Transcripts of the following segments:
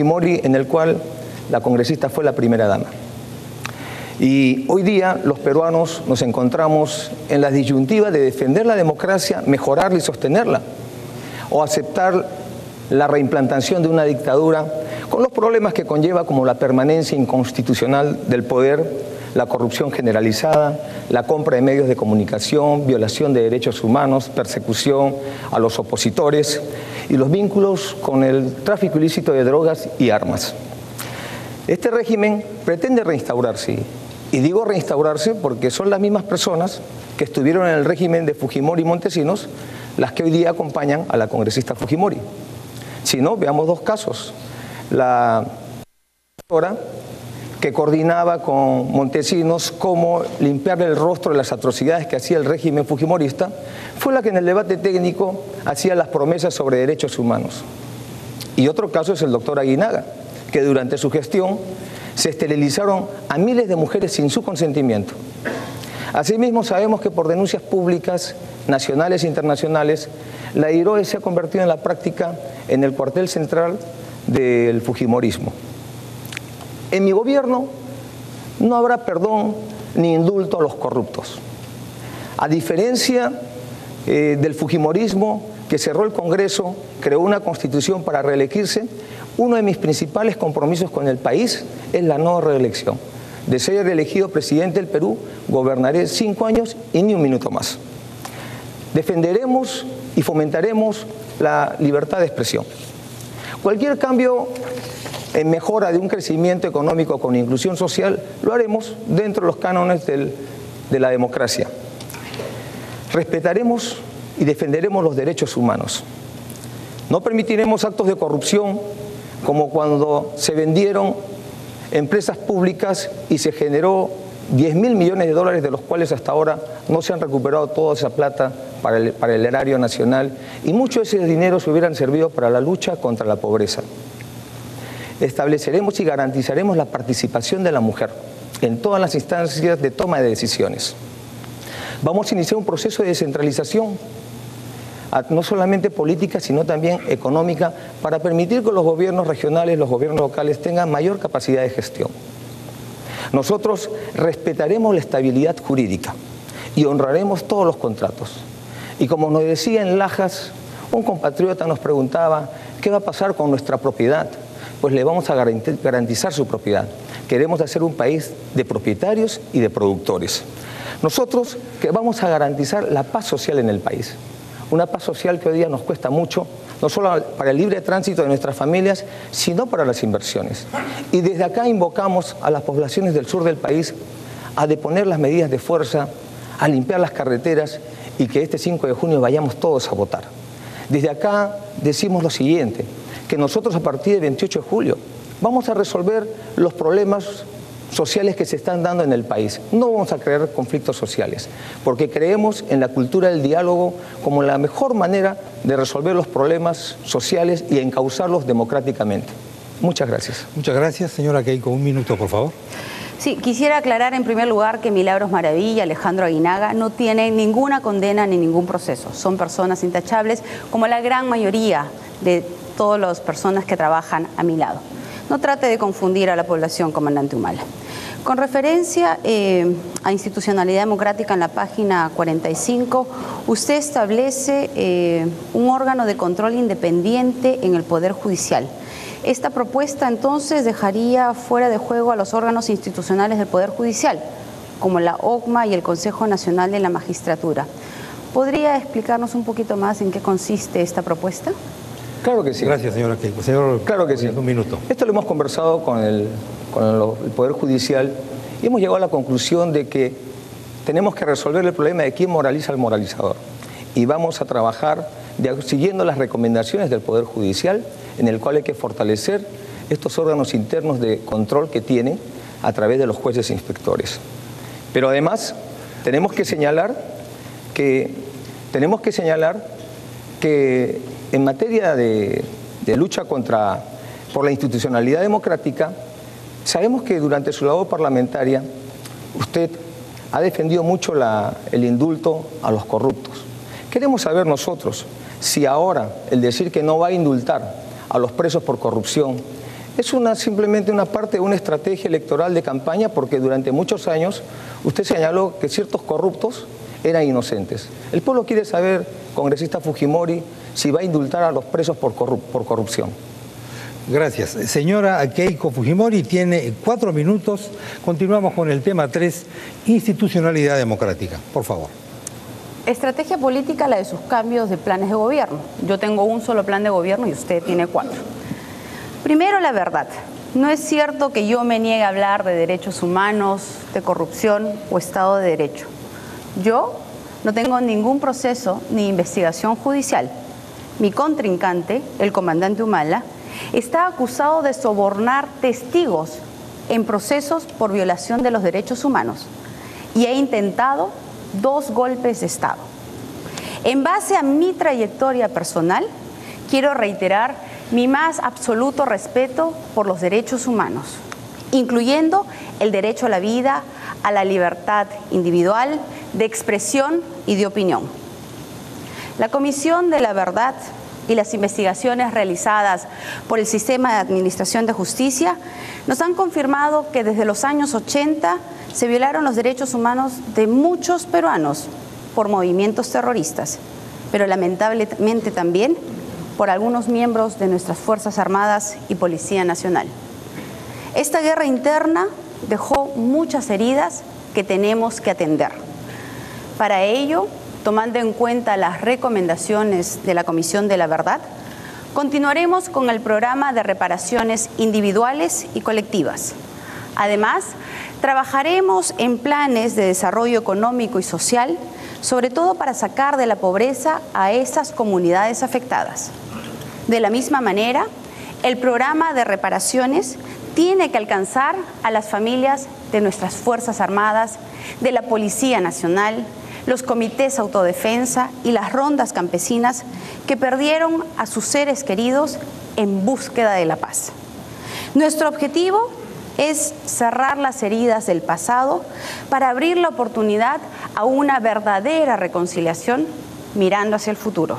Fujimori, en el cual la congresista fue la primera dama. Y hoy día los peruanos nos encontramos en la disyuntiva de defender la democracia, mejorarla y sostenerla, o aceptar la reimplantación de una dictadura con los problemas que conlleva, como la permanencia inconstitucional del poder, la corrupción generalizada, la compra de medios de comunicación, violación de derechos humanos, persecución a los opositores y los vínculos con el tráfico ilícito de drogas y armas. Este régimen pretende reinstaurarse, y digo reinstaurarse porque son las mismas personas que estuvieron en el régimen de Fujimori y Montesinos las que hoy día acompañan a la congresista Fujimori. Si no, veamos dos casos. La doctora que coordinaba con Montesinos cómo limpiarle el rostro de las atrocidades que hacía el régimen fujimorista, fue la que en el debate técnico hacía las promesas sobre derechos humanos. Y otro caso es el doctor Aguinaga, que durante su gestión se esterilizaron a miles de mujeres sin su consentimiento. Asimismo, sabemos que por denuncias públicas, nacionales e internacionales, la IROE se ha convertido en la práctica en el cuartel central del fujimorismo. En mi gobierno no habrá perdón ni indulto a los corruptos. A diferencia del fujimorismo, que cerró el Congreso, creó una constitución para reelegirse, uno de mis principales compromisos con el país es la no reelección. De ser reelegido presidente del Perú, gobernaré 5 años y ni un minuto más. Defenderemos y fomentaremos la libertad de expresión. Cualquier cambio en mejora de un crecimiento económico con inclusión social, lo haremos dentro de los cánones de la democracia. Respetaremos y defenderemos los derechos humanos. No permitiremos actos de corrupción como cuando se vendieron empresas públicas y se generó 10.000 millones de dólares, de los cuales hasta ahora no se han recuperado toda esa plata para el erario nacional, y mucho de ese dinero se hubieran servido para la lucha contra la pobreza. Estableceremos y garantizaremos la participación de la mujer en todas las instancias de toma de decisiones. Vamos a iniciar un proceso de descentralización, no solamente política, sino también económica, para permitir que los gobiernos regionales, los gobiernos locales tengan mayor capacidad de gestión. Nosotros respetaremos la estabilidad jurídica y honraremos todos los contratos. Y como nos decía en Lajas, un compatriota nos preguntaba, ¿qué va a pasar con nuestra propiedad? Pues le vamos a garantizar su propiedad. Queremos hacer un país de propietarios y de productores. Nosotros que vamos a garantizar la paz social en el país. Una paz social que hoy día nos cuesta mucho, no solo para el libre tránsito de nuestras familias, sino para las inversiones. Y desde acá invocamos a las poblaciones del sur del país a deponer las medidas de fuerza, a limpiar las carreteras y que este 5 de junio vayamos todos a votar. Desde acá decimos lo siguiente, que nosotros a partir del 28 de julio vamos a resolver los problemas sociales que se están dando en el país. No vamos a crear conflictos sociales, porque creemos en la cultura del diálogo como la mejor manera de resolver los problemas sociales y encauzarlos democráticamente. Muchas gracias. Muchas gracias, señora Keiko. Un minuto, por favor. Sí, quisiera aclarar en primer lugar que Milagros Maravilla y Alejandro Aguinaga no tienen ninguna condena ni ningún proceso. Son personas intachables, como la gran mayoría de todas las personas que trabajan a mi lado. No trate de confundir a la población, comandante Humala. Con referencia a institucionalidad democrática, en la página 45, usted establece un órgano de control independiente en el Poder Judicial. Esta propuesta entonces dejaría fuera de juego a los órganos institucionales del Poder Judicial, como la OCMA y el Consejo Nacional de la Magistratura. ¿Podría explicarnos un poquito más en qué consiste esta propuesta? Claro que sí. Gracias, señora Keiko. Señor, claro que sí. Un minuto. Esto lo hemos conversado con el Poder Judicial y hemos llegado a la conclusión de que tenemos que resolver el problema de quién moraliza al moralizador. Y vamos a trabajar siguiendo las recomendaciones del Poder Judicial, en el cual hay que fortalecer estos órganos internos de control que tienen a través de los jueces e inspectores. Pero además tenemos que señalar que en materia de lucha por la institucionalidad democrática, sabemos que durante su labor parlamentaria usted ha defendido mucho el indulto a los corruptos. Queremos saber nosotros si ahora el decir que no va a indultar a los presos por corrupción Es simplemente una parte de una estrategia electoral de campaña, porque durante muchos años usted señaló que ciertos corruptos eran inocentes. El pueblo quiere saber, congresista Fujimori, si va a indultar a los presos por corrupción. Gracias. Señora Keiko Fujimori, tiene 4 minutos. Continuamos con el tema 3, institucionalidad democrática. Por favor. Estrategia política, la de sus cambios de planes de gobierno. Yo tengo un solo plan de gobierno y usted tiene 4. Primero, la verdad. No es cierto que yo me niegue a hablar de derechos humanos, de corrupción o Estado de Derecho. Yo no tengo ningún proceso ni investigación judicial. Mi contrincante, el comandante Humala, está acusado de sobornar testigos en procesos por violación de los derechos humanos y ha intentado 2 golpes de Estado. En base a mi trayectoria personal, quiero reiterar mi más absoluto respeto por los derechos humanos, incluyendo el derecho a la vida, a la libertad individual, de expresión y de opinión. La Comisión de la Verdad y las investigaciones realizadas por el Sistema de Administración de Justicia nos han confirmado que desde los años 80 se violaron los derechos humanos de muchos peruanos por movimientos terroristas, pero lamentablemente también por algunos miembros de nuestras Fuerzas Armadas y Policía Nacional. Esta guerra interna dejó muchas heridas que tenemos que atender. Para ello, tomando en cuenta las recomendaciones de la Comisión de la Verdad, continuaremos con el programa de reparaciones individuales y colectivas. Además, trabajaremos en planes de desarrollo económico y social, sobre todo para sacar de la pobreza a esas comunidades afectadas. De la misma manera, el programa de reparaciones tiene que alcanzar a las familias de nuestras Fuerzas Armadas, de la Policía Nacional, los comités de autodefensa y las rondas campesinas que perdieron a sus seres queridos en búsqueda de la paz. Nuestro objetivo es cerrar las heridas del pasado para abrir la oportunidad a una verdadera reconciliación mirando hacia el futuro.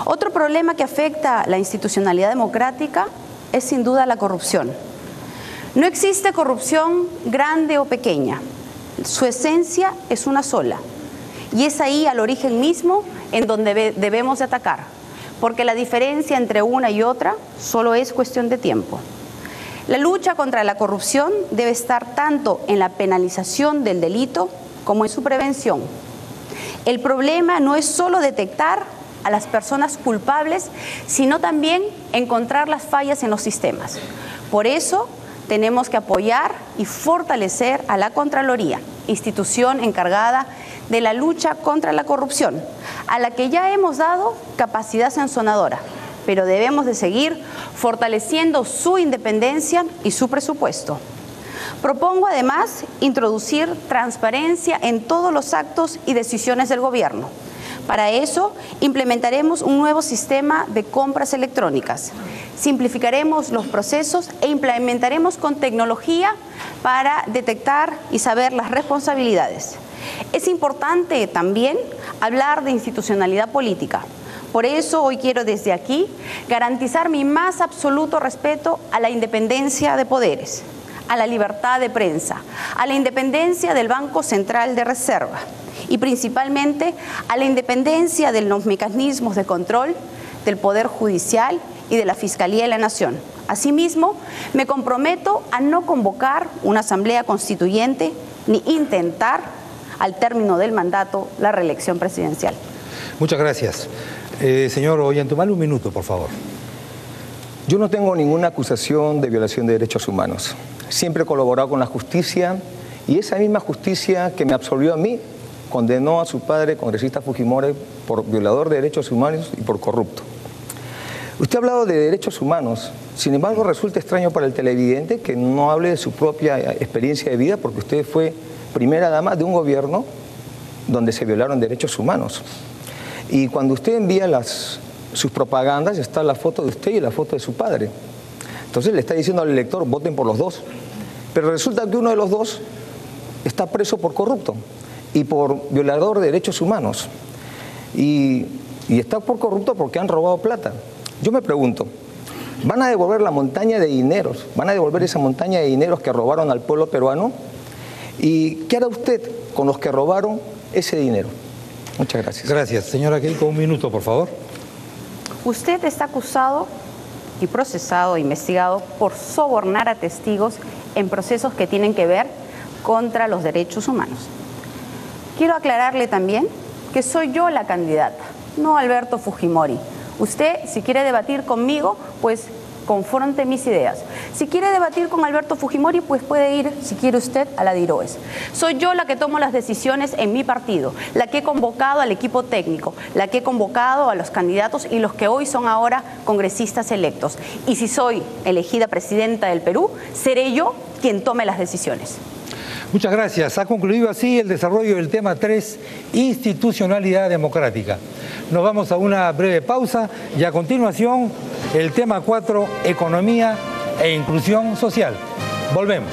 Otro problema que afecta la institucionalidad democrática es sin duda la corrupción. No existe corrupción grande o pequeña. Su esencia es una sola. Y es ahí, al origen mismo, en donde debemos de atacar, porque la diferencia entre una y otra solo es cuestión de tiempo. La lucha contra la corrupción debe estar tanto en la penalización del delito como en su prevención. El problema no es solo detectar a las personas culpables, sino también encontrar las fallas en los sistemas. Por eso tenemos que apoyar y fortalecer a la Contraloría, institución encargada de la lucha contra la corrupción, a la que ya hemos dado capacidad sancionadora, pero debemos de seguir fortaleciendo su independencia y su presupuesto. Propongo además introducir transparencia en todos los actos y decisiones del gobierno. Para eso, implementaremos un nuevo sistema de compras electrónicas. Simplificaremos los procesos e implementaremos con tecnología para detectar y saber las responsabilidades. Es importante también hablar de institucionalidad política. Por eso hoy quiero desde aquí garantizar mi más absoluto respeto a la independencia de poderes, a la libertad de prensa, a la independencia del Banco Central de Reserva y principalmente a la independencia de los mecanismos de control del Poder Judicial y de la Fiscalía de la Nación. Asimismo, me comprometo a no convocar una asamblea constituyente ni intentar, al término del mandato, la reelección presidencial. Muchas gracias. Señor Ollanthumal, un minuto, por favor. Yo no tengo ninguna acusación de violación de derechos humanos. Siempre he colaborado con la justicia y esa misma justicia que me absolvió a mí condenó a su padre, congresista Fujimori, por violador de derechos humanos y por corrupto. Usted ha hablado de derechos humanos, sin embargo resulta extraño para el televidente que no hable de su propia experiencia de vida porque usted fue primera dama de un gobierno donde se violaron derechos humanos. Y cuando usted envía sus propagandas está la foto de usted y la foto de su padre. Entonces le está diciendo al elector, voten por los dos. Pero resulta que uno de los dos está preso por corrupto y por violador de derechos humanos. Y está por corrupto porque han robado plata. Yo me pregunto, Van a devolver la montaña de dineros, van a devolver esa montaña de dineros que robaron al pueblo peruano. ¿Y qué hará usted con los que robaron ese dinero? Muchas gracias. Gracias. Señora Keiko, un minuto, por favor. Usted está acusado y procesado, investigado por sobornar a testigos en procesos que tienen que ver contra los derechos humanos. Quiero aclararle también que soy yo la candidata, no Alberto Fujimori. Usted, si quiere debatir conmigo, pues confronte mis ideas. Si quiere debatir con Alberto Fujimori, pues puede ir, si quiere usted, a la DIROES. Soy yo la que tomo las decisiones en mi partido, la que he convocado al equipo técnico, la que he convocado a los candidatos y los que hoy son ahora congresistas electos. Y si soy elegida presidenta del Perú, seré yo quien tome las decisiones. Muchas gracias. Ha concluido así el desarrollo del tema 3, institucionalidad democrática. Nos vamos a una breve pausa y a continuación el tema 4, economía e inclusión social. Volvemos.